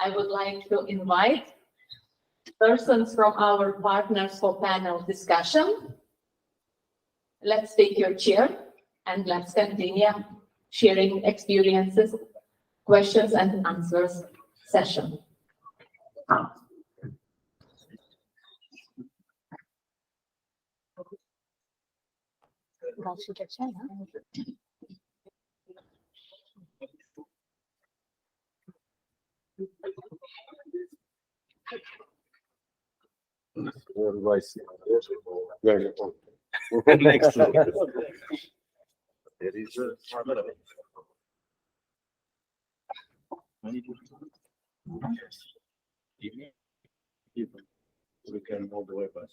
I would like to invite persons from our partners for panel discussion. Let's take your chair and let's continue sharing experiences, questions and answers session. We can hold the way back.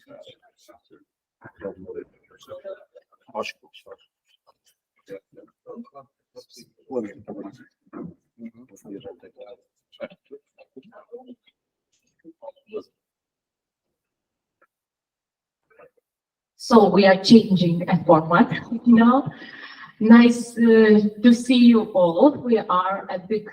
So we are changing a format now. Nice to see you all. We are a big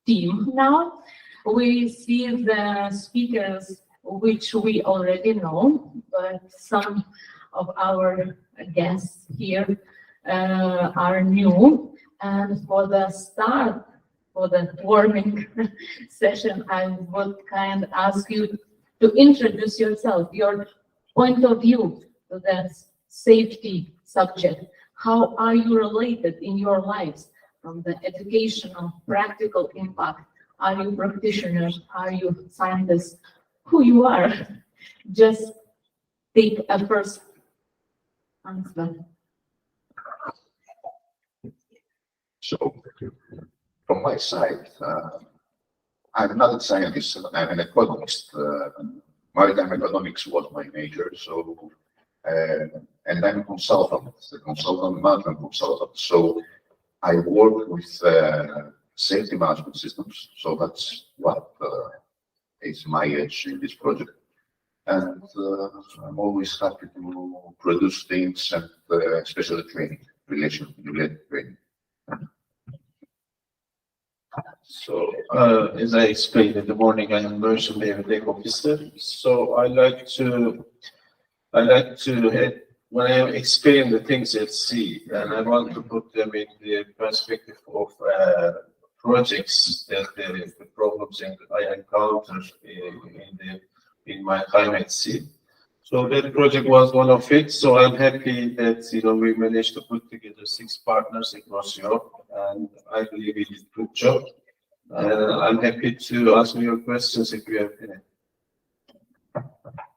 team now. We see the speakers which we already know, but some of our guests here are new. And for the start, for the warming session, I would kind of ask you to introduce yourself, your point of view to that safety subject. How are you related in your lives from the educational, practical impact? Are you practitioners? Are you scientists? Who you are? Just take a first answer. So, from my side, I'm not a scientist, I'm an economist. Maritime economics was my major, so, and I'm a consultant, management consultant. So I work with safety management systems, so that's what is my edge in this project. And I'm always happy to produce things and especially training, related training. So, as I explained in the morning, I am version David officer. So I like to when I explain the things at sea, and I want to put them in the perspective of projects that the problems I encounter in my time at sea. So that project was one of it. So I'm happy that we managed to put together 6 partners across Europe, and I believe we did a good job. I'm happy to answer your questions if you have any.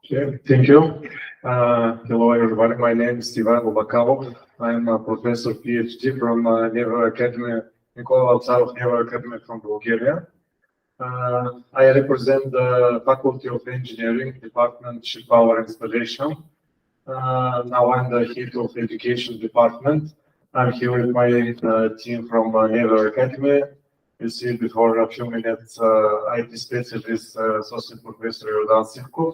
Okay, thank you. Hello, everybody. My name is Ivan Bakalov. I'm a professor PhD from Naval Academy, Nicola Altsarov Naval Academy from Bulgaria. I represent the Faculty of Engineering, Department Ship Power Installation. Now I'm the head of Education Department. I'm here with my team from Naval Academy. You see before a few minutes, IT specialist, Associate Professor Yordan Sivkov.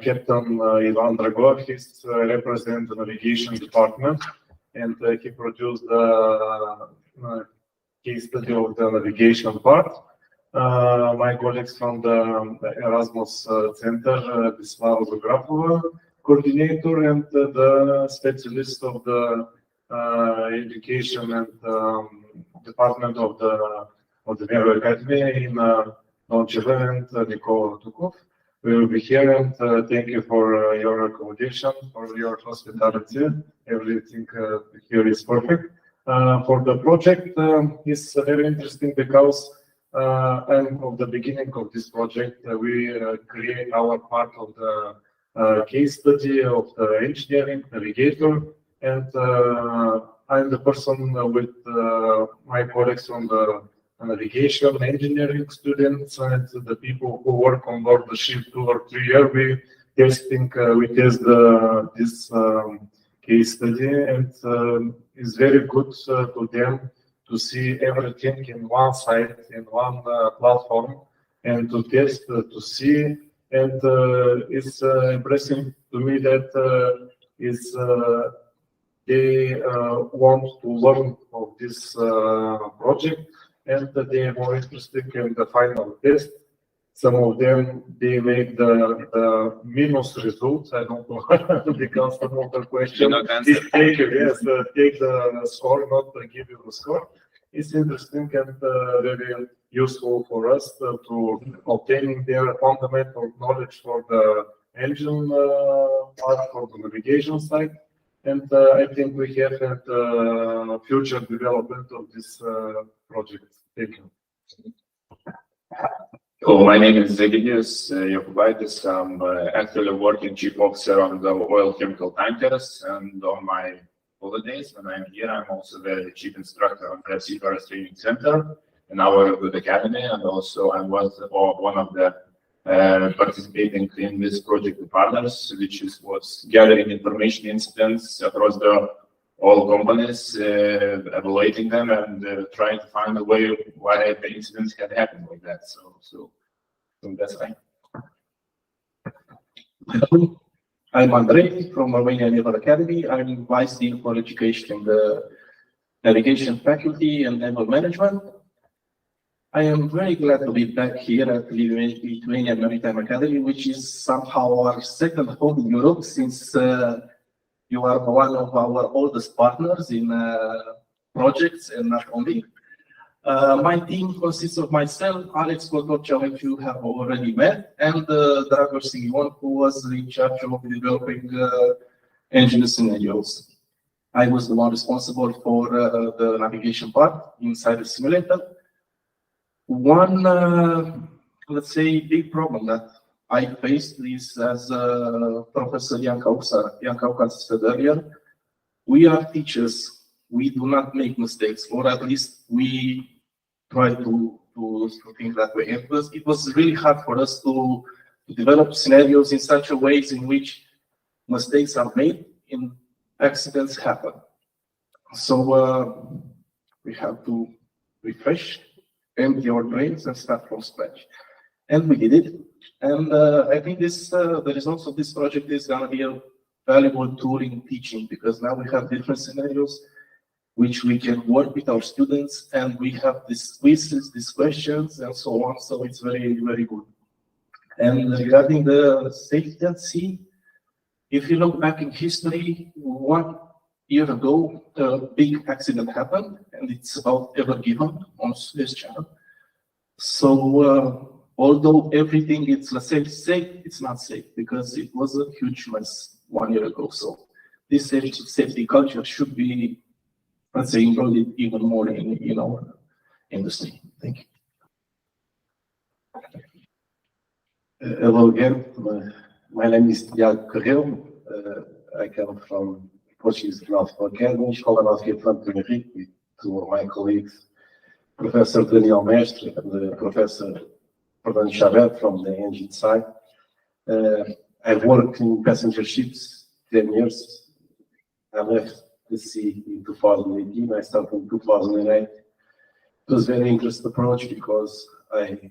Captain Ivan Dragov, he's represent the Navigation Department, and he produced the case study of the navigation part. My colleagues from the Erasmus Center, Vislava Zografova, coordinator, and the specialist of the education and department of the Naval Academy in Nonchile and Nicola Tukov. We will be here, and thank you for your accommodation, for your hospitality. Everything here is perfect. For the project, it's very interesting because and from the beginning of this project, we create our part of the case study of the engineering navigator, and I'm the person with my colleagues from the navigation engineering students and the people who work on board the ship 2 or 3 years. We test this case study, and it's very good to them to see everything in one site, in one platform, and to test, to see. And it's impressive to me that they want to learn of this project, and they are more interested in the final test. Some of them, they make the minus results. I don't know because some of the question is take the score, not give you the score. It's interesting and very useful for us to obtaining their fundamental knowledge for the engine part, for the navigation side. And I think we have a future development of this project. Thank you. Oh, my name is Zegidis Jokubaitis. I'm actually working chief officer on the oil chemical tankers, and on my holidays when I'm here, I'm also the chief instructor on the SeaSAFER Training Center in our good academy, and also I was one of the participating in this project with partners, which was gathering information incidents across all companies, evaluating them, and trying to find a way why the incidents had happened like that. So that's fine. I'm Andrei from Romania Naval Academy. I'm Vice Dean for Education in the Navigation Faculty and Naval Management. I am very glad to be back here at the Lithuanian Maritime Academy, which is somehow our second home in Europe, since you are one of our oldest partners in projects and not only. My team consists of myself, Alex Kotorceau, which you have already met, and Dragos Simion, who was in charge of developing engine scenarios. I was the one responsible for the navigation part inside the simulator. One, let's say, big problem that I faced is, as Professor Janka said earlier, we are teachers. We do not make mistakes, or at least we try to think that way. It was really hard for us to develop scenarios in such a ways in which mistakes are made and accidents happen. So we have to refresh, empty our brains, and start from scratch. And we did it. And I think the results of this project is going to be a valuable tool in teaching, because now we have different scenarios which we can work with our students, and we have these quizzes, these questions, and so on. So it's very, very good. And regarding the safety at sea, if you look back in history, 1 year ago, a big accident happened, and it's about Ever Given on Suez Channel. So although everything is, let's say, safe, it's not safe, because it was a huge mess 1 year ago. So this safety culture should be, let's say, included even more in our industry. Thank you. Hello again. My name is Tiago Carril. I come from Portuguese Naval Academy, Escola Náutica Franco Henrique, with two of my colleagues, Professor Daniel Mestre and Professor Fernando Chabet from the engine side. I've worked in passenger ships 10 years. I left the sea in 2018. I started in 2008. It was a very interesting approach, because I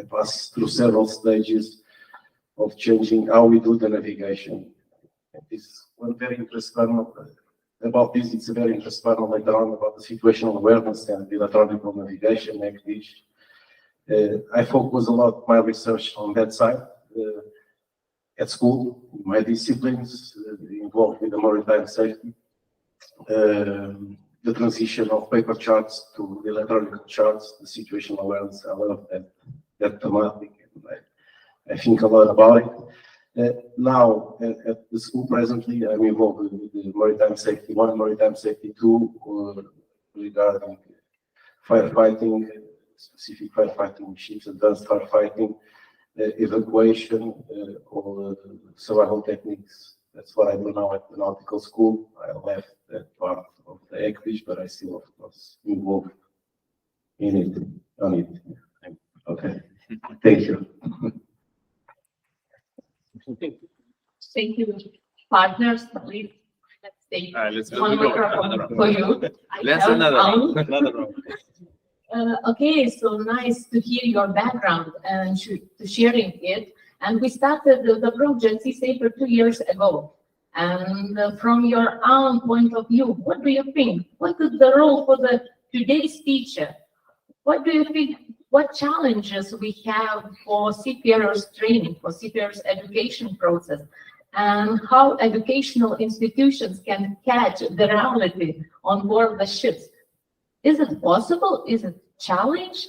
passed through several stages of changing how we do the navigation. This one very interesting about this. It's a very interesting later on about the situational awareness and the electronic navigation. I focus a lot my research on that side. At school, my disciplines involved with the maritime safety, the transition of paper charts to the electronic charts, the situational awareness. I love that thematic. I think a lot about it. Now, at the school presently, I'm involved with the Maritime Safety 1, Maritime Safety 2, regarding firefighting, specific firefighting ships, advanced firefighting, evacuation, all survival techniques. That's what I do now at the nautical school. I left that part of the ECDIS, but I still, of course, involved in it, on it. Okay, thank you. Thank you, partners. Please, let's take Let's one go. microphone for you. Let's another round. Okay, so nice to hear your background and to sharing it. And we started the project SeaSAFER 2 years ago. And from your own point of view, what do you think? What is the role for the today's teacher, what do you think, what challenges we have for seafarers training, for seafarers education process, and how educational institutions can catch the reality on board the ships? Is it possible? Is it challenge?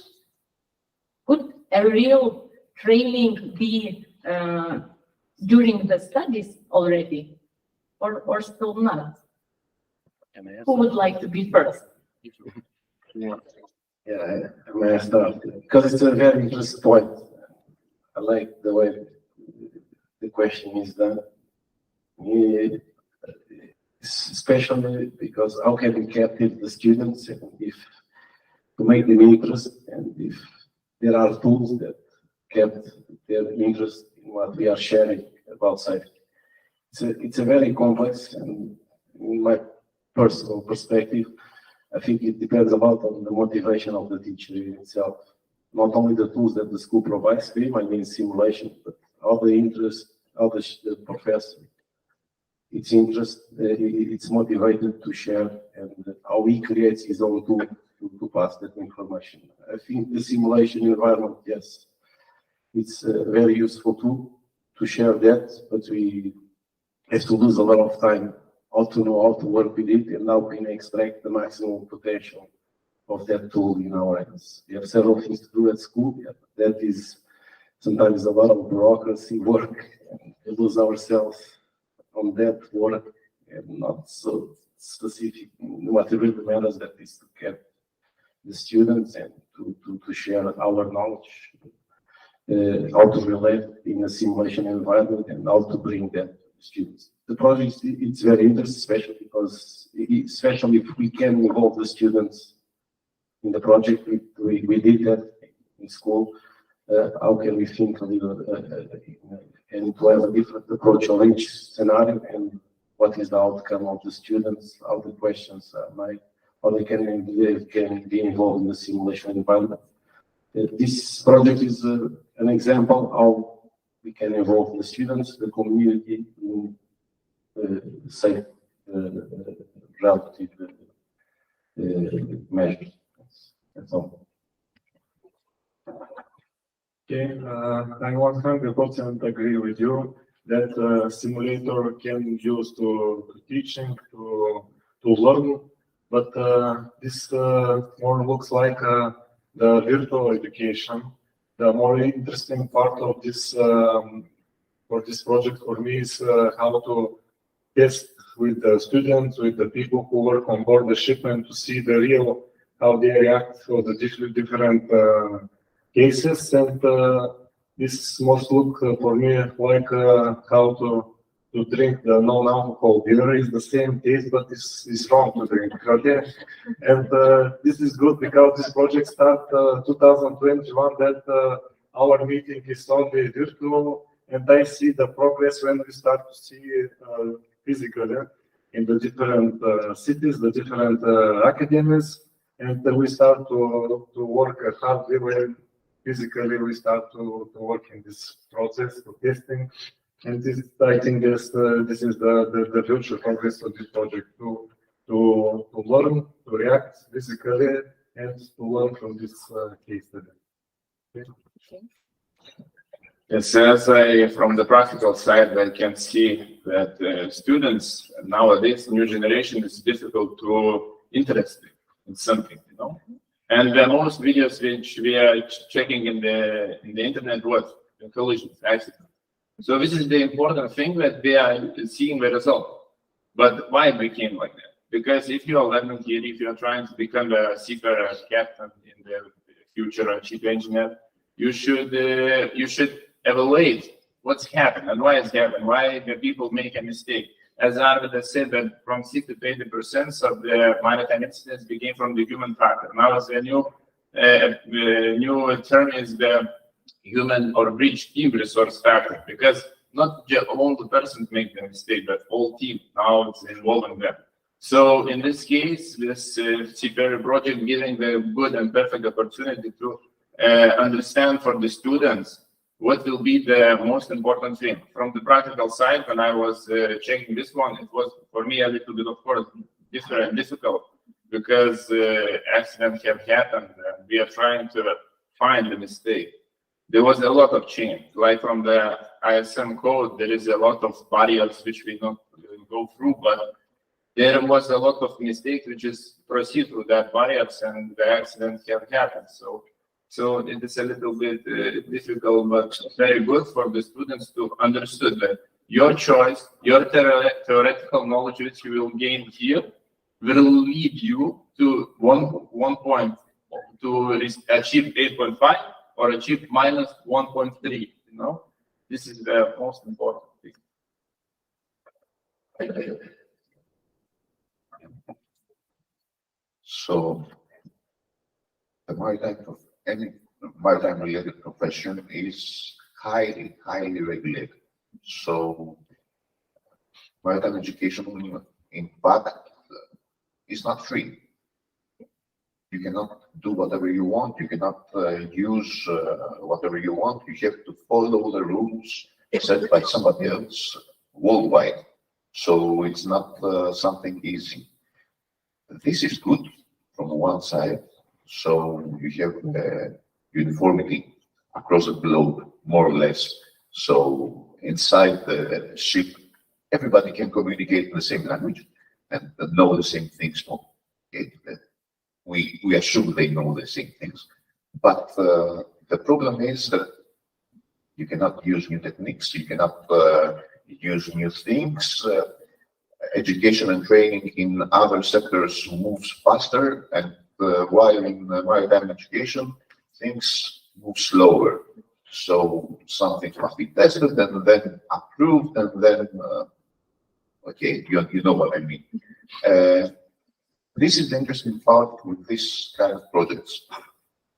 Could a real training be during the studies already, or still not? Who would like to be first? Yeah, I may start because it's a very interesting point. I like the way the question is done. Especially because how can we capture the students and if to make them interest, and if there are tools that kept their interest in what we are sharing about safety. It's a very complex, and in my personal perspective, I think it depends a lot on the motivation of the teacher itself. Not only the tools that the school provides to him, I mean simulation, but all the interest, all the professor, its interest, it's motivated to share, and how he creates his own tool to pass that information. I think the simulation environment, yes, it's a very useful tool to share that, but we have to lose a lot of time how to know how to work with it and how we can extract the maximum potential of that tool in our hands. We have several things to do at school. Yeah, that is sometimes a lot of bureaucracy work, and we lose ourselves on that work and not so specific. What really matters that is to get the students and to share our knowledge, how to relate in a simulation environment and how to bring that to students. The project, it's very interesting, especially if we can involve the students in the project. We did that in school. How can we think a little and to have a different approach on each scenario, and what is the outcome of the students, how the questions are made, how they can be involved in the simulation environment. This project is an example how we can involve the students, the community in safe relative measures. That's all. Okay, I 100% agree with you that simulator can be used to teaching, to learn, but this more looks like the virtual education. The more interesting part of this for this project for me is how to test with the students, with the people who work on board the ship, and to see the real how they react to the different cases. And this must look for me like how to drink the non-alcohol beer. Is the same taste, but it's wrong to drink. Okay, and this is good because this project started 2021. That our meeting is only virtual, and I see the progress when we start to see physically in the different cities, the different academies, and we start to work hardly when physically we start to work in this process of testing. And this, I think, this is the future progress of this project, to learn, to react physically, and to learn from this case study. Okay. Yes, as from the practical side, I can see that students nowadays, new generation, is difficult to interest in something, you know. And most videos which we are checking in the internet, what collisions, accidents. So this is the important thing that we are seeing the result. But why it became like that? Because if you are learning here, if you are trying to become a seafarer captain in the future, a chief engineer, you should evaluate what's happened and why it's happened, why the people make a mistake. As Arvidas said, that from 60 to 80% of the maritime incidents begin from the human factor. Now, as a new term is the human or bridge team resource factor, because not just all the persons make the mistake, but whole team now it's involving them. So in this case, this SeaSAFER project giving the good and perfect opportunity to understand for the students what will be the most important thing. From the practical side, when I was checking this one, it was for me a little bit, of course, difficult, because accidents have happened and we are trying to find the mistake. There was a lot of change, like from the ISM code, there is a lot of barriers which we not go through, but there was a lot of mistakes which is proceed through that barriers and the accident can happen. So it is a little bit difficult, but very good for the students to understand that your choice, your theoretical knowledge which you will gain here will lead you to one point to achieve 8.5 or achieve minus 1.3. You know, this is the most important thing. So any maritime related profession is highly regulated. So maritime education, in fact, is not free. You cannot do whatever you want. You cannot use whatever you want. You have to follow the rules set by somebody else worldwide. So it's not something easy. This is good from one side. So you have uniformity across the globe, more or less. So inside the ship, everybody can communicate in the same language and know the same things. We assume they know the same things. But the problem is that you cannot use new techniques, you cannot use new things. Education and training in other sectors moves faster, and while in maritime education, things move slower. So something must be tested and then approved, and then, okay, you know what I mean. This is the interesting part with this kind of projects.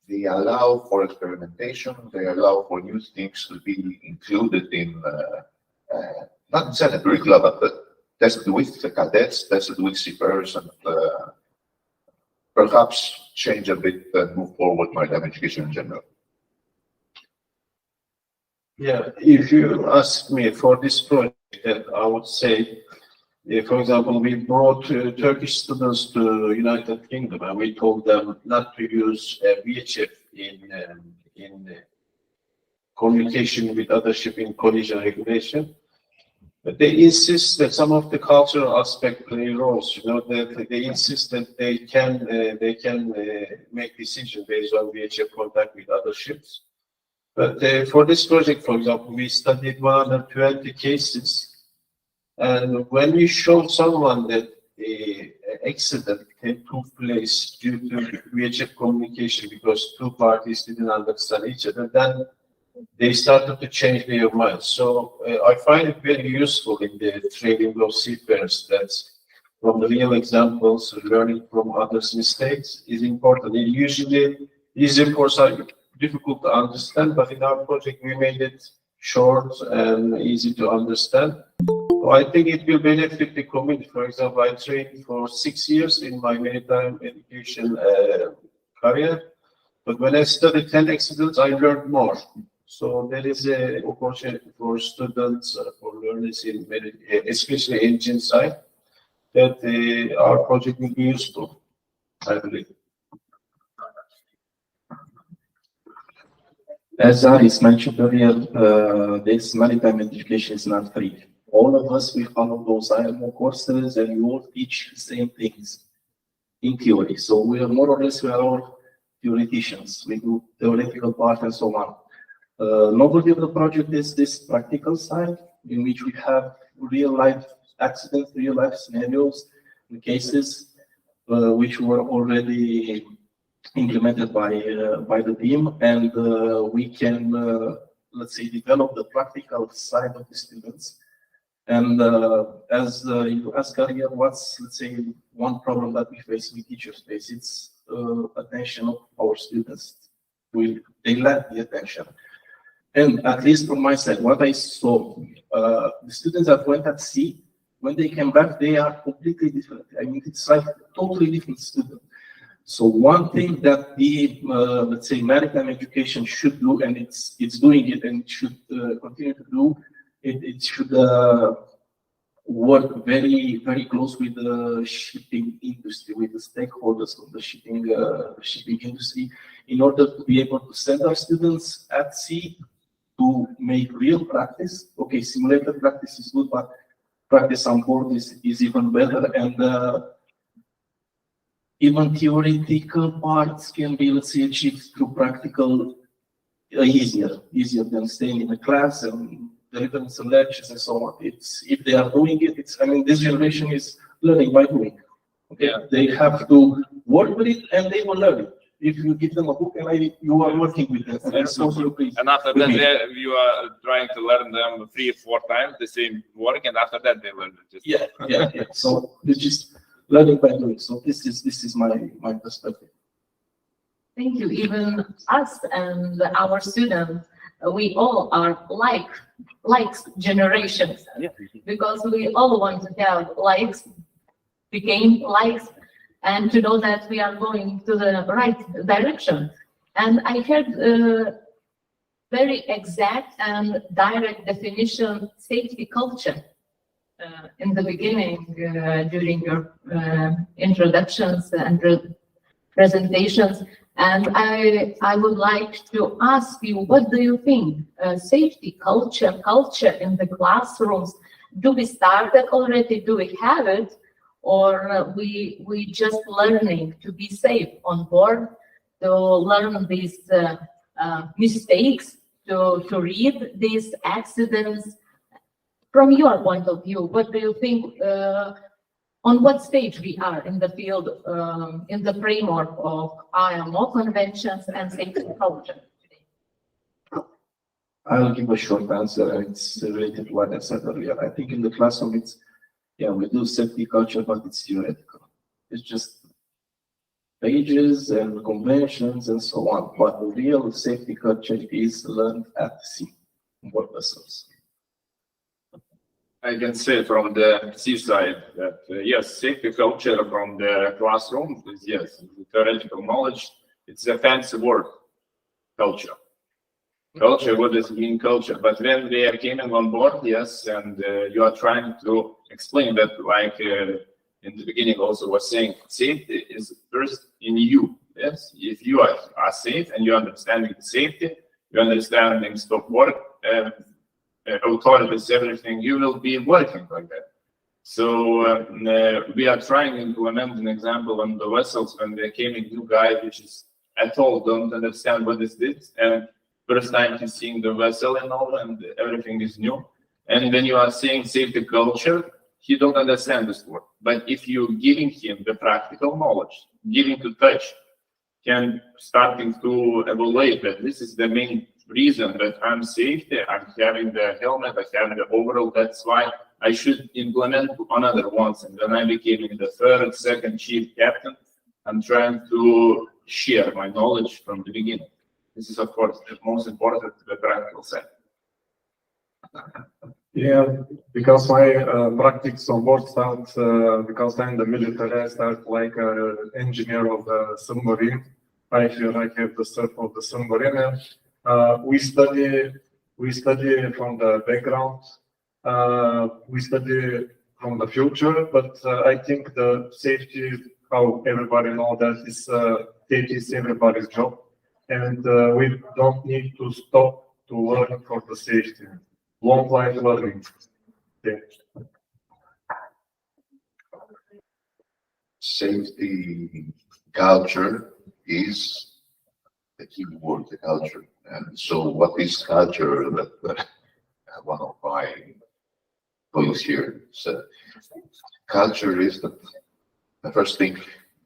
They allow for experimentation, they allow for new things to be included in, not inside the curricula, but tested with the cadets, tested with seafarers, and perhaps change a bit and move forward maritime education in general. Yeah, if you ask me for this project, I would say, for example, we brought Turkish students to United Kingdom, and we told them not to use VHF in communication with other shipping collision regulation. But they insist that some of the cultural aspect play roles. You know, that they insist that they can make decisions based on VHF contact with other ships. But for this project, for example, we studied 120 cases. And when we showed someone that an accident took place due to VHF communication because two parties didn't understand each other, then they started to change their minds. So I find it very useful in the training of seafarers that from the real examples, learning from others' mistakes is important. It usually these reports are difficult to understand, but in our project we made it short and easy to understand. So I think it will benefit the community. For example, I trained for 6 years in my maritime education career, but when I studied 10 accidents, I learned more. So there is an opportunity for students, for learners, especially engine side, that our project will be useful, I believe. As Aris mentioned earlier, this maritime education is not free. All of us, we follow those IMO courses and we all teach the same things in theory. So we are more or less, we are all theoreticians. We do theoretical part and so on. Novelty of the project is this practical side in which we have real life accidents, real life scenarios, and cases which were already implemented by the team, and we can let's say develop the practical side of the students. And as you ask earlier, what's, let's say, one problem that we face, we teachers face, it's attention of our students. They lack the attention. And at least from my side, what I saw, the students that went at sea, when they came back, they are completely different. I mean, it's like a totally different student. So one thing that the, let's say, maritime education should do, and it's doing it and it should continue to do, it should work very close with the shipping industry, with the stakeholders of the shipping industry, in order to be able to send our students at sea to make real practice. Okay, simulated practice is good, but practice on board is even better. And even theoretical parts can be, let's say, achieved through practical easier than staying in a class and delivering some lectures and so on. It's, if they are doing it, it's, I mean, this generation is learning by doing. Okay, they have to work with it and they will learn it. If you give them a book and you are working with them, and that's also please. And after that, you are trying to learn them 3 or 4 times the same work, and after that they learn it. Just Yeah. So it's just learning by doing. So this is my perspective. Thank you. Even us and our students, we all are likes generations, because we all want to have likes, became likes, and to know that we are going to the right direction. And I heard very exact and direct definition safety culture in the beginning during your introductions and presentations. And I would like to ask you, what do you think? Safety culture in the classrooms, do we start that already? Do we have it? Or we just learning to be safe on board, to learn these mistakes, to read these accidents? From your point of view, what do you think? On what stage we are in the field, in the framework of IMO conventions and safety culture today? I'll give a short answer, and it's related to what I said earlier. I think in the classroom, it's, yeah, we do safety culture, but it's theoretical. It's just pages and conventions and so on. But the real safety culture is learned at sea, on board vessels. I can say from the seaside that yes, safety culture from the classroom is yes, theoretical knowledge. It's a fancy word, culture. Culture, what does it mean, culture? But when they are coming on board, yes, and you are trying to explain that, like in the beginning also was saying, safety is first in you. Yes, if you are safe and you understanding the safety, you understanding stop work, authorities, everything, you will be working like that. So we are trying to implement an example on the vessels when they came in new guy, which is at all don't understand what is this, and first time he's seeing the vessel and all, and everything is new. And when you are saying safety culture, he don't understand this word. But if you're giving him the practical knowledge, giving to touch, can starting to evaluate that this is the main reason that I'm safety, I'm having the helmet, I'm having the overall, that's why I should implement another ones. And then I became the third, second chief captain. I'm trying to share my knowledge from the beginning. This is, of course, the most important, the practical side. Yeah, because my practice on board starts because I'm in the military. I start like an engineer of the submarine. I have the cert of the submarine, and we study from the background. We study from the future, but I think the safety, how everybody know that is safety is everybody's job, and we don't need to stop to learn for the safety. Long life learning. Yeah. Safety culture is the key word, the culture. And so what is culture that one of my colleagues here said? Culture is that the first thing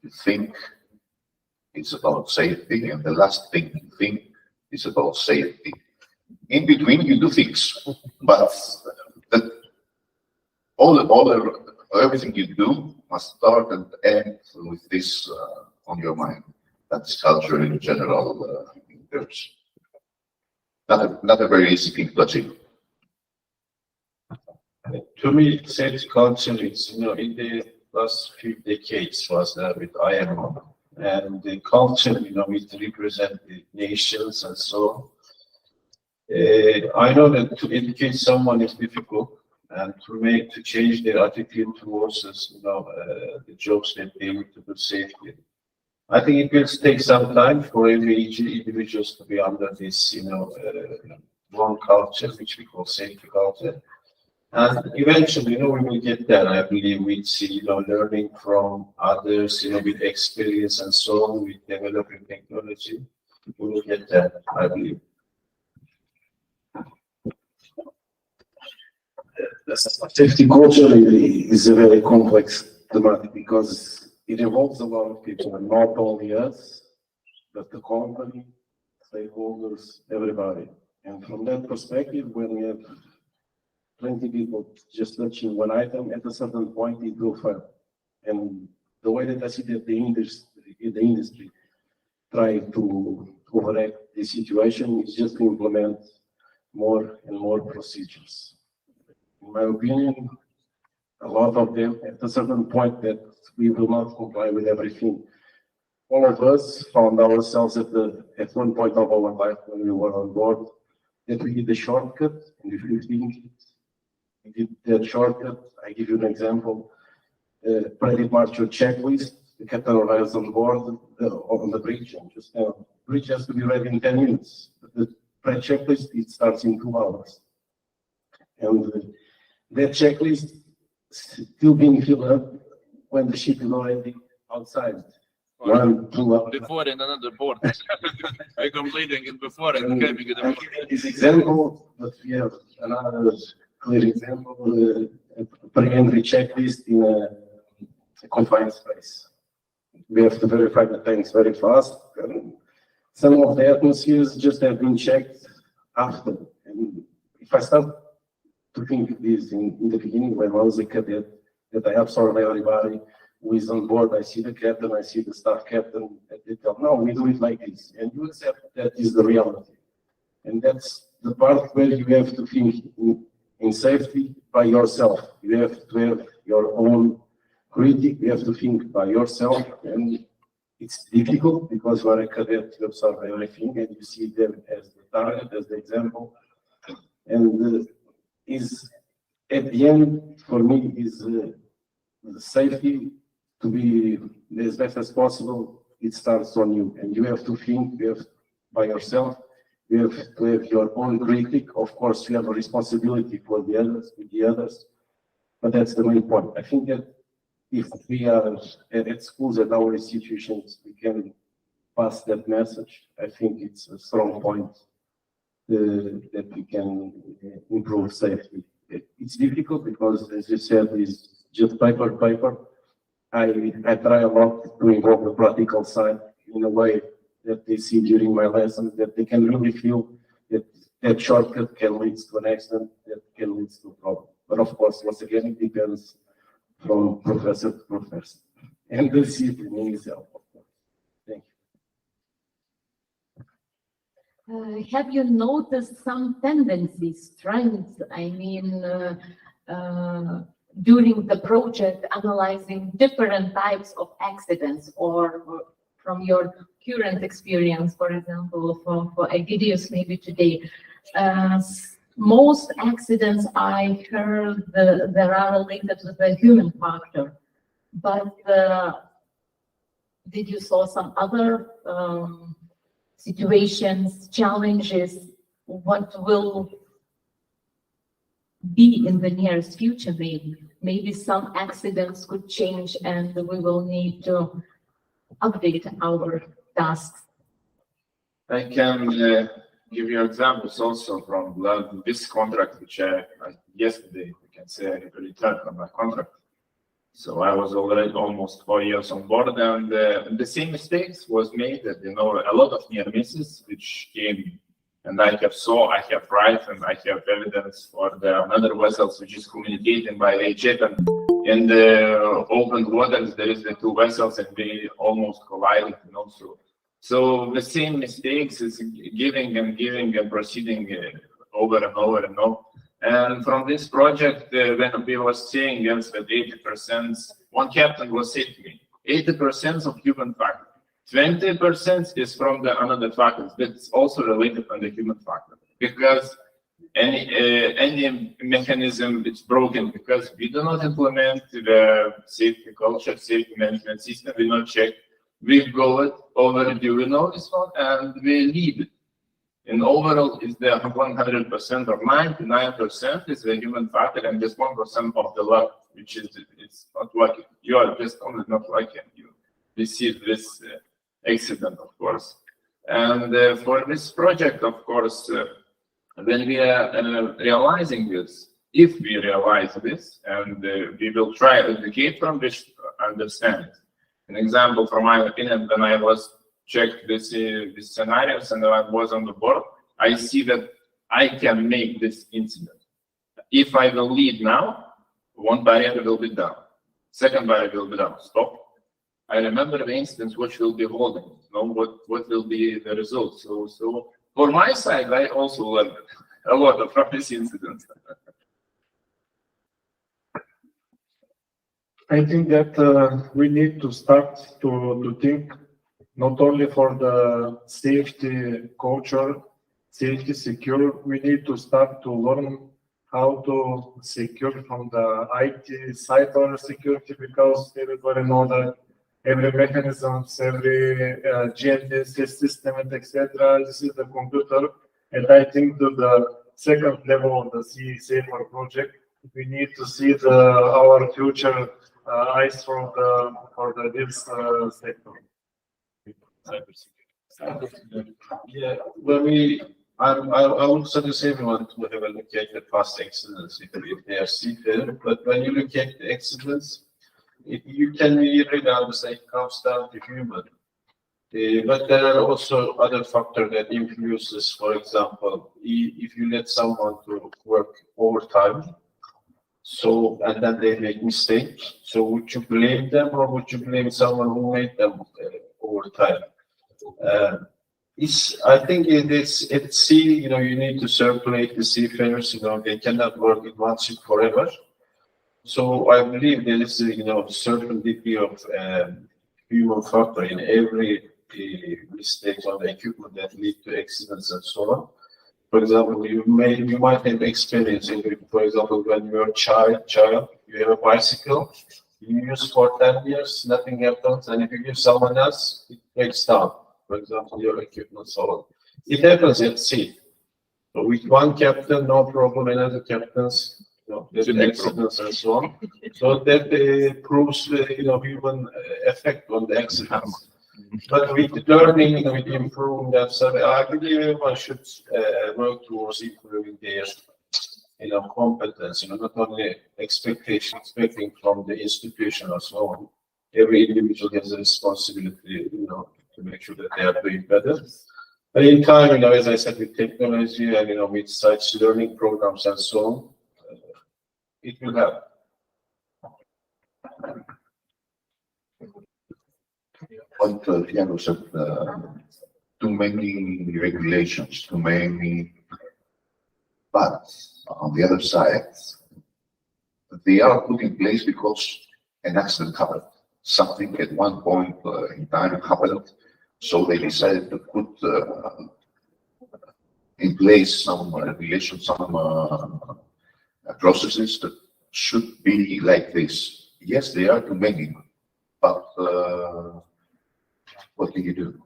you think is about safety, and the last thing you think is about safety. In between, you do things, but everything you do must start and end with this on your mind. That's culture in general terms. Not a very easy thing to achieve. To me, safety culture is, in the last few decades was with IMO, and the culture, it represents the nations and so on. I know that to educate someone is difficult, and to change their attitude towards us, the jobs that they need to do safely. I think it will take some time for every individuals to be under this, one culture, which we call safety culture. And eventually, we will get there. I believe we'd see, learning from others, with experience and so on, with developing technology. We will get there, I believe. Safety culture is a very complex thematic because it involves a lot of people, and not only us, but the company, stakeholders, everybody. And from that perspective, when we have 20 people just touching one item, at a certain point it will fail. And the way that I see that the industry try to overact the situation is just to implement more and more procedures. In my opinion, a lot of them, at a certain point, that we will not comply with everything. All of us found ourselves at one point of our life when we were on board that we did a shortcut, and if you think we did that shortcut, I give you an example. Pre-departure checklist, the captain arrives on board on the bridge, and just the bridge has to be ready in 10 minutes. But the pre-checklist, it starts in 2 hours. And that checklist still being filled up when the ship is already outside. 1, 2 hours. Before in another port. I completing it before and coming it. I'm giving this example, but we have another clear example, a pre-entry checklist in a confined space. We have to verify the tanks very fast. And some of the atmospheres just have been checked after. And if I start to think this in the beginning, when I was a cadet, that I absorb everybody who is on board, I see the captain, I see the staff captain, and they tell, no, we do it like this. And you accept that is the reality. And that's the part where you have to think in safety by yourself. You have to have your own critic, you have to think by yourself, and it's difficult because you are a cadet, you observe everything, and you see them as the target, as the example. And is at the end, for me, is the safety to be as best as possible. It starts on you, and you have to think, you have by yourself. You have to have your own critic. Of course, you have a responsibility for the others, with the others, but that's the main point. I think that if we are at schools, at our institutions, we can pass that message. I think it's a strong point that we can improve safety. It's difficult because, as you said, it's just paper. I try a lot to involve the practical side in a way that they see during my lessons, that they can really feel that that shortcut can lead to an accident, that can lead to a problem. But of course, once again, it depends from professor to professor. And the discipline itself, of course. Thank you. Have you noticed some tendencies, trends? I mean, during the project, analyzing different types of accidents, or from your current experience, for example, for Agidius maybe today, most accidents I heard there are related to the human factor, but did you saw some other situations, challenges? What will be in the nearest future? Maybe some accidents could change, and we will need to update our tasks. I can give you examples also from this contract, which yesterday, we can say, I returned from my contract. So I was already almost 4 years on board, and the same mistakes was made that, a lot of near misses, which came, and I have right, and I have evidence for the another vessels, which is communicating by HF, and in the open waters, there is the 2 vessels, and they almost collided, So the same mistakes is giving and proceeding over and over and over. And from this project, when we was saying yes, that 80%, one captain was saying to me, 80% of human factor, 20% is from the another factors that's also related on the human factor. Because any mechanism is broken because we do not implement the safety culture, safety management system. We not check. We go over during all this one and we leave it. And overall, is the 100% or 99% is the human factor, and just 1% of the luck, which is it's not lucky. You are just only not lucky, and you receive this accident, of course. And for this project, of course, when we are realizing this, if we realize this, and we will try to educate from this, understand it. An example, from my opinion, when I was checked this scenarios and I was on the board, I see that I can make this incident. If I will lead now, one barrier will be down. Second barrier will be down. Stop. I remember the instance which will be holding. What will be the result? So for my side, I also learned a lot from this incident. I think that we need to start to think not only for the safety culture, safety secure, we need to start to learn how to secure from the IT cyber security, because everybody knows that every mechanisms, every GNSS system, and etc. This is the computer, and I think that the second level of the SeaSAFER project, we need to see our future eyes for this sector. Yeah, I would suggest everyone to have a look at the past accidents if they are seafarer. But when you look at the accidents, you can really understand it comes down to human. But there are also other factors that influences. For example, if you let someone to work overtime, and then they make mistakes, so would you blame them or would you blame someone who made them overtime? I think it's at sea, you need to circulate the seafarers, they cannot work in one ship forever. So I believe there is a certain degree of human factor in every mistake on the equipment that lead to accidents and so on. For example, you might have experience for example, when you're a child, you have a bicycle, you use for 10 years, nothing happens, and if you give someone else, it breaks down. For example, your equipment, so on. It happens at sea. So with one captain, no problem, another captains, there's accidents and so on. So that proves human effect on the accidents. But with learning, with improving themselves, I believe everyone should work towards improving their competence, not only expecting from the institution or so on. Every individual has a responsibility, to make sure that they are doing better. But in time, as I said, with technology and with such learning programs and so on, it will help. What Tiago said, too many regulations, too many, but on the other side, they are put in place because an accident happened. Something at one point in time happened, so they decided to put in place some regulations, some processes that should be like this. Yes, they are too many, but what do you do?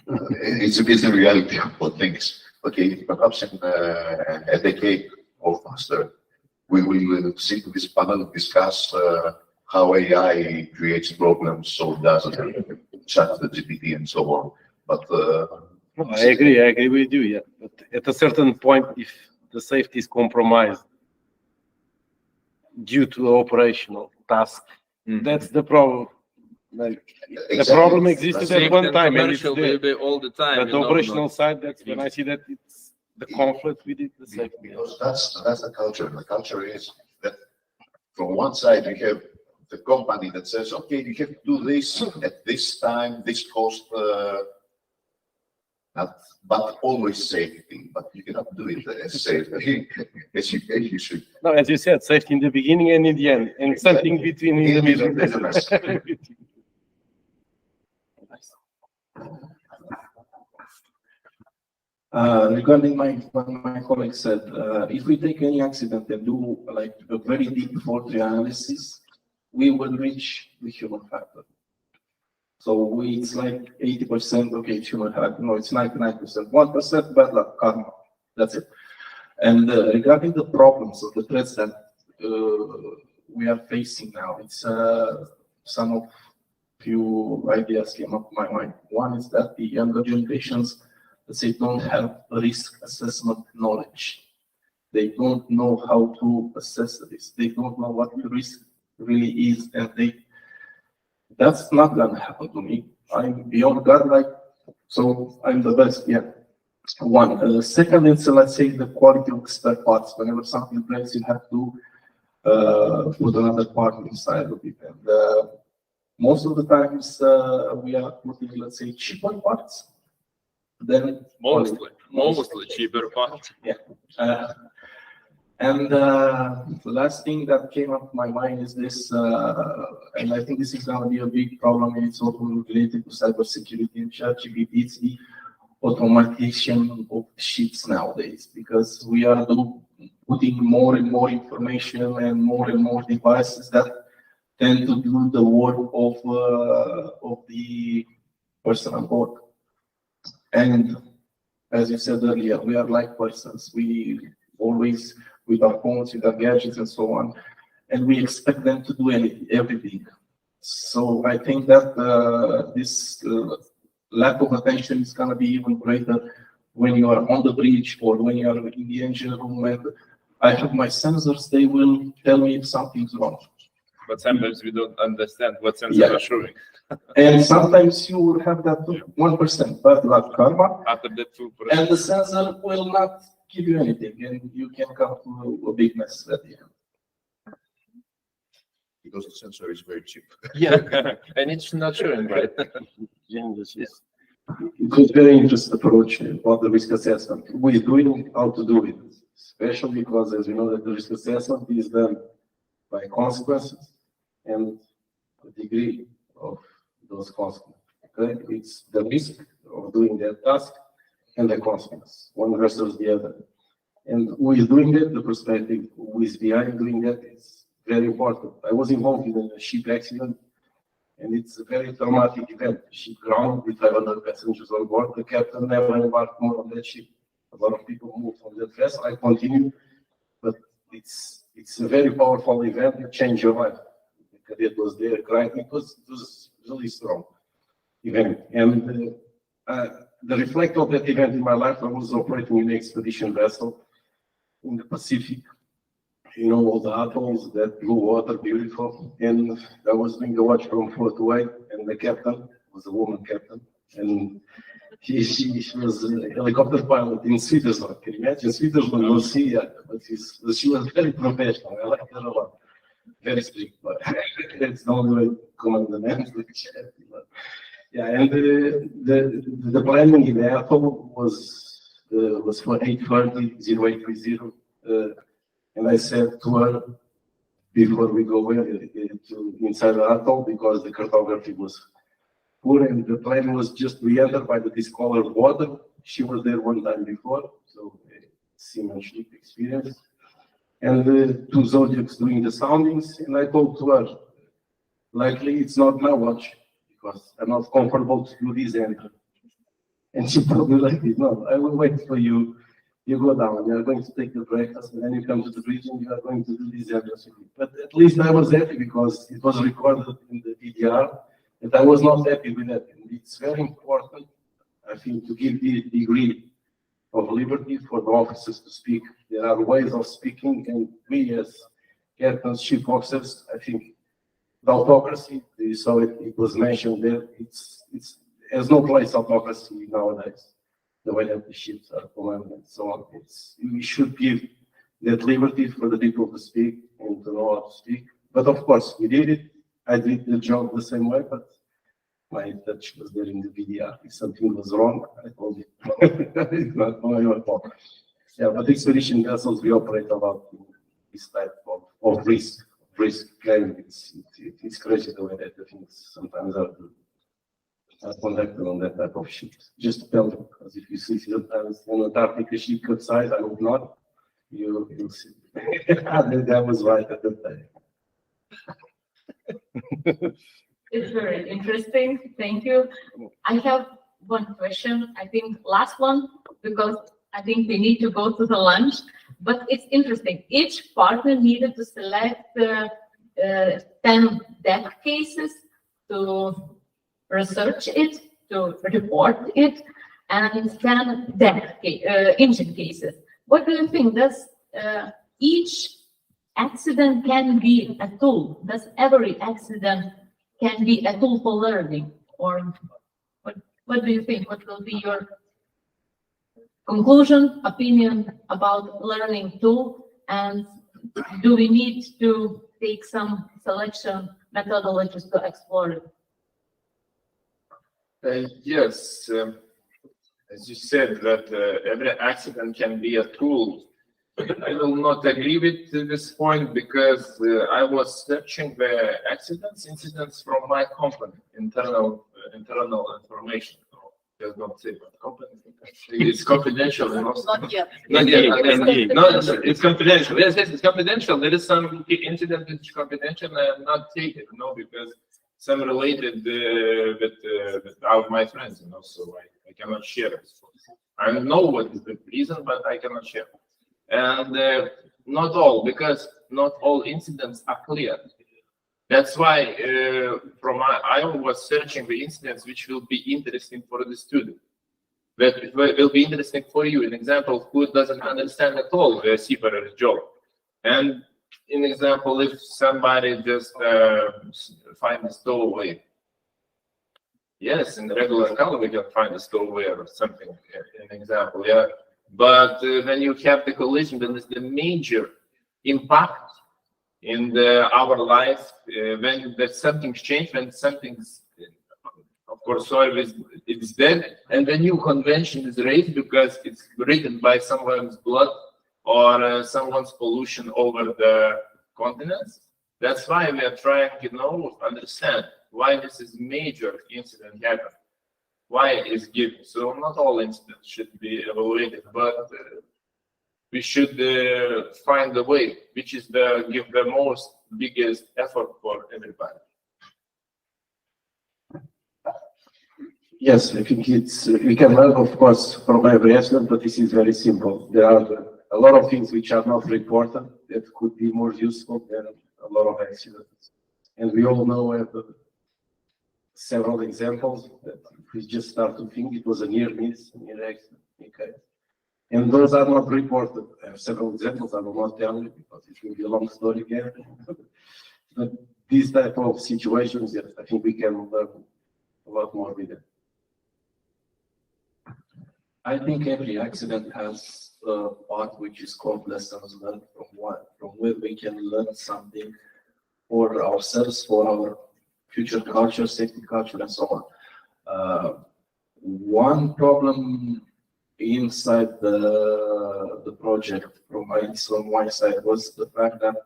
It's a reality of what things. Okay, perhaps in a decade or faster, we will sit in this panel and discuss how AI creates problems, so does ChatGPT and so on. But I agree with you. Yeah, but at a certain point, if the safety is compromised due to the operational task, that's the problem. Like, the problem existed at one time, and it's will be all the time. But the operational side, that's when I see that it's the conflict with it, the safety. Because that's the culture. The culture is that from one side we have the company that says, okay, you have to do this at this time, this cost, but always safety. But you cannot do it as safely as you should. No, as you said, safety in the beginning and in the end, and something between in the middle. Regarding what my colleague said, if we take any accident and do like a very deep fault analysis, we will reach the human factor. So it's like 80%, okay, it's human factor. No, it's 99%, 1% bad luck, karma. That's it. And regarding the problems of the threats that we are facing now, it's some of few ideas came up in my mind. One is that the younger generations, let's say, don't have risk assessment knowledge. They don't know how to assess the risk. They don't know what the risk really is, and that's not gonna happen to me. I'm beyond godlike, so I'm the best. Yeah. One. Second is, let's say, the quality of spare parts. Whenever something breaks, you have to put another part inside of it. And most of the times we are putting, let's say, cheaper parts. Then Mostly cheaper parts. Yeah. And the last thing that came up in my mind is this, and I think this is going to be a big problem, and it's also related to cybersecurity and ChatGPT. It's the automation of ships nowadays, because we are putting more and more information and more devices that tend to do the work of the person on board. And as you said earlier, we are like persons. We always, with our phones, with our gadgets and so on, and we expect them to do everything. So I think that this lack of attention is going to be even greater when you are on the bridge or when you are in the engine room. And I have my sensors, they will tell me if something's wrong. But sometimes we don't understand what sensors are showing. And sometimes you will have that 1% bad luck karma, After that 2%. and the sensor will not give you anything, and you can come to a big mess at the end. Because the sensor is very cheap. Yeah, and it's not showing, right? It was very interesting approach about the risk assessment. We're doing how to do it, especially because, as we know, that the risk assessment is done by consequences and the degree of those consequences. Okay? It's the risk of doing that task and the consequence, one versus the other. And who is doing that, the perspective, who is behind doing that, is very important. I was involved in a ship accident, and it's a very traumatic event. The ship grounded with 500 passengers on board. The captain never embarked more on that ship. A lot of people moved on that vessel. I continued, but it's a very powerful event. It changed your life. The cadet was there crying. It was really strong event. And the reflect of that event in my life, I was operating an expedition vessel in the Pacific. You know, all the atolls, that blue water, beautiful. And I was doing the watch from 4 to 8, and the captain was a woman captain. And she was a helicopter pilot in Switzerland. Can you imagine? Switzerland, we'll see, but she was very professional. I like her a lot. Very strict, but it's the only way to command the men. Yeah, and the planning in the atoll was for 8:30, 0830. And I said to her, before we go inside the atoll, because the cartography was poor and the plan was just re-entered by the discolored water. She was there one time before, so seamanship experience. And the 2 Zodiacs doing the soundings, and I told to her, likely it's not my watch, because I'm not comfortable to do this entry. And she told me like this, no, I will wait for you. You go down, you are going to take the breakfast, and then you come to the bridge and you are going to do this entry. But at least I was happy because it was recorded in the VDR, and I was not happy with that. And it's very important, I think, to give the degree of liberty for the officers to speak. There are ways of speaking, and we as captains, chief officers, I think, the autocracy, you saw it, it was mentioned there, there's no place autocracy nowadays, the way that the ships are commanded and so on. We should give that liberty for the people to speak and to know how to speak. But of course, we did it. I did the job the same way, but my touch was there in the VDR. If something was wrong, I told you. It's not my fault. Yeah, but expedition vessels, we operate about this type of risk claim. It's crazy the way that the things sometimes are. conducted on that type of ship. Just to tell you, because if you see sometimes on Antarctica ship outside, I hope not, you'll see. That was right at the time. It's very interesting. Thank you. I have one question. I think last one, because I think we need to go to the lunch. But it's interesting. Each partner needed to select 10 deck cases to research it, to report it, and 10 engine cases. What do you think? Does each accident can be a tool? Does every accident can be a tool for learning? Or what do you think? What will be your conclusion, opinion about learning tool? And do we need to take some selection methodologies to explore it? Yes, as you said, that every accident can be a tool. I will not agree with this point because I was searching the incidents from my company, internal information. Does not say what company. It's confidential. Not yet. Not yet. No, it's confidential. Yes, it's confidential. There is some incident which is confidential. I am not taking, because some related with my friends, so I cannot share it. I know what is the reason, but I cannot share. And not all, because not all incidents are clear. That's why I was searching the incidents which will be interesting for the student. That will be interesting for you. An example, who doesn't understand at all the seafarer's job. And in example, if somebody just find a stowaway. Yes, in the regular color we can find a stowaway or something, an example, yeah. But when you have the collision, then it's the major impact in our life when something's changed, when something's, of course, soil it's dead, and the new convention is raised because it's written by someone's blood or someone's pollution over the continents. That's why we are trying to understand why this is major incident happened, why it is given. So not all incidents should be evaluated, but we should find a way which is give the most biggest effort for everybody. Yes, I think we can learn, of course, from every accident, but this is very simple. There are a lot of things which are not reported that could be more useful than a lot of accidents. And we all know several examples that we just start to think it was a near miss, near accident. Okay. And those are not reported. I have several examples. I will not tell you because it will be a long story again. But these type of situations, yes, I think we can learn a lot more with it. I think every accident has a part which is called lessons learned from where we can learn something for ourselves, for our future culture, safety culture, and so on. One problem inside the project from my side was the fact that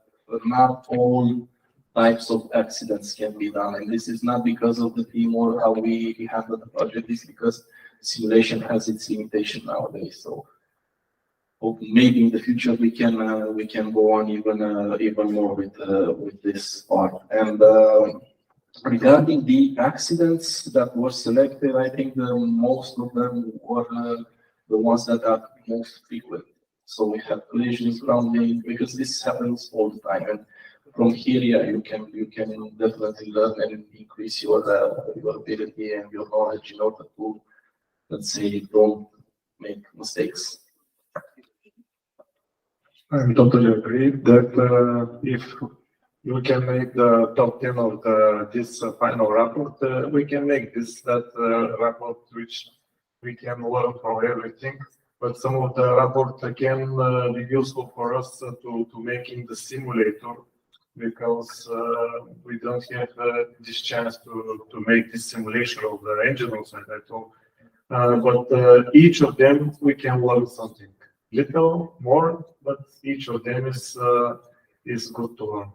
not all types of accidents can be done, and this is not because of the team or how we handle the project. It's because simulation has its limitation nowadays. So maybe in the future we can go on even more with this part. And regarding the accidents that were selected, I think most of them were the ones that are most frequent. So we have collisions, grounding, because this happens all the time. And from here, yeah, you can definitely learn and increase your ability and your knowledge in order to, let's say, don't make mistakes. I totally agree that if we can make the top 10 of this final report, we can make that report which we can learn from everything. But some of the report can be useful for us to making the simulator, because we don't have this chance to make this simulation of the engine outside at all. But each of them we can learn something, little more, but each of them is good to learn.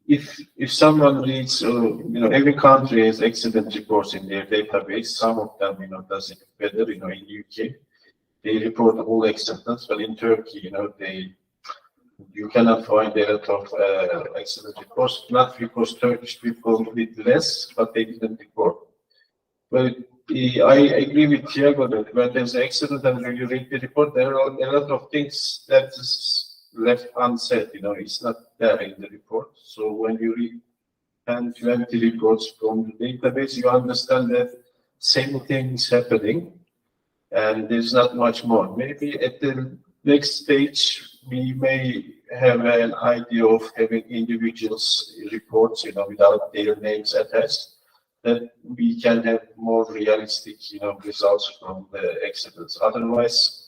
if someone reads, every country has accident reports in their database. Some of them, does it better. In UK, they report all accidents, but in Turkey, you cannot find a lot of accident reports. Not because Turkish people did less, but they didn't report. Well, I agree with Thiago that when there's an accident and when you read the report, there are a lot of things that is left unsaid. It's not there in the report. So when you read 10, 20 reports from the database, you understand that same thing is happening, and there's not much more. Maybe at the next stage, we may have an idea of having individuals reports, without their names attached, that we can have more realistic, results from the accidents. Otherwise,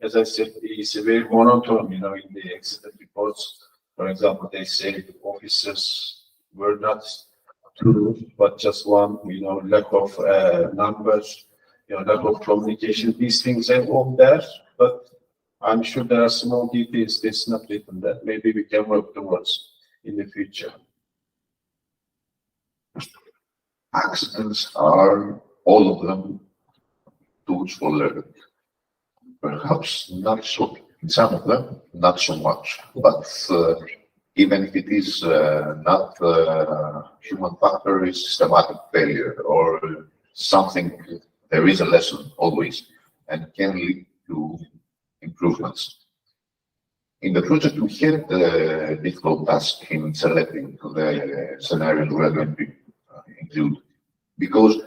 as I said, it's a very monotone, in the accident reports. For example, they say the officers were not two, but just one, lack of numbers, lack of communication. These things are all there, but I'm sure there are small details that's not written there. Maybe we can work towards in the future. Accidents are, all of them, tools for learning. Perhaps not so, in some of them, not so much. But even if it is not human factor, is systematic failure or something, there is a lesson always and can lead to improvements. In the project, we had a difficult task in selecting the scenarios we are going to include, because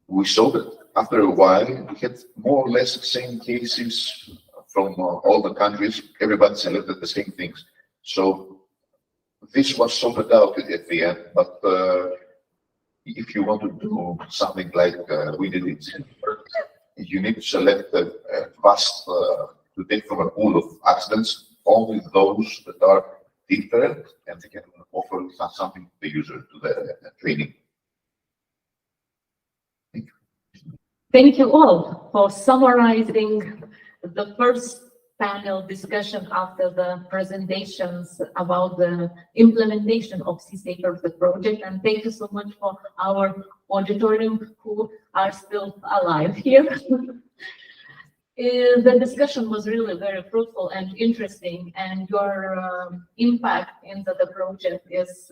we saw that after a while we had more or less the same cases from all the countries. Everybody selected the same things. So this was sorted out at the end, but if you want to do something like we did it, you need to select a fast to take from a pool of accidents only those that are different and they can offer something to the user, to the training. Thank you all for summarizing the first panel discussion after the presentations about the implementation of SeaSAFER, the project. And thank you so much for our auditorium who are still alive here. The discussion was really very fruitful and interesting, and your impact into the project is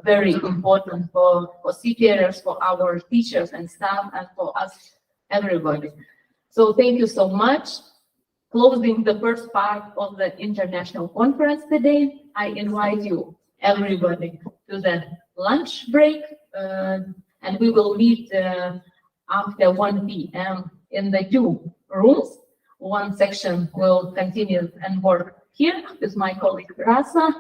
very important for seafarers, for our teachers and staff, and for us, everybody. So thank you so much. Closing the first part of the international conference today, I invite you, everybody, to the lunch break, and we will meet after 1 p.m. in the 2 rooms. One section will continue and work here with my colleague Rasa,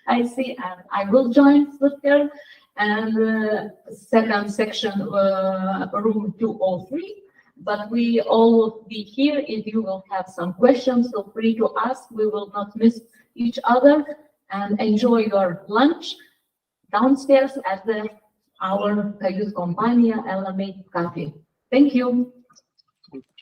I see, and I will join with her. And second section, room 203. But we all will be here. If you will have some questions, feel free to ask. We will not miss each other, and enjoy your lunch downstairs at our Cayuse Compania LMA Cafe. Thank you.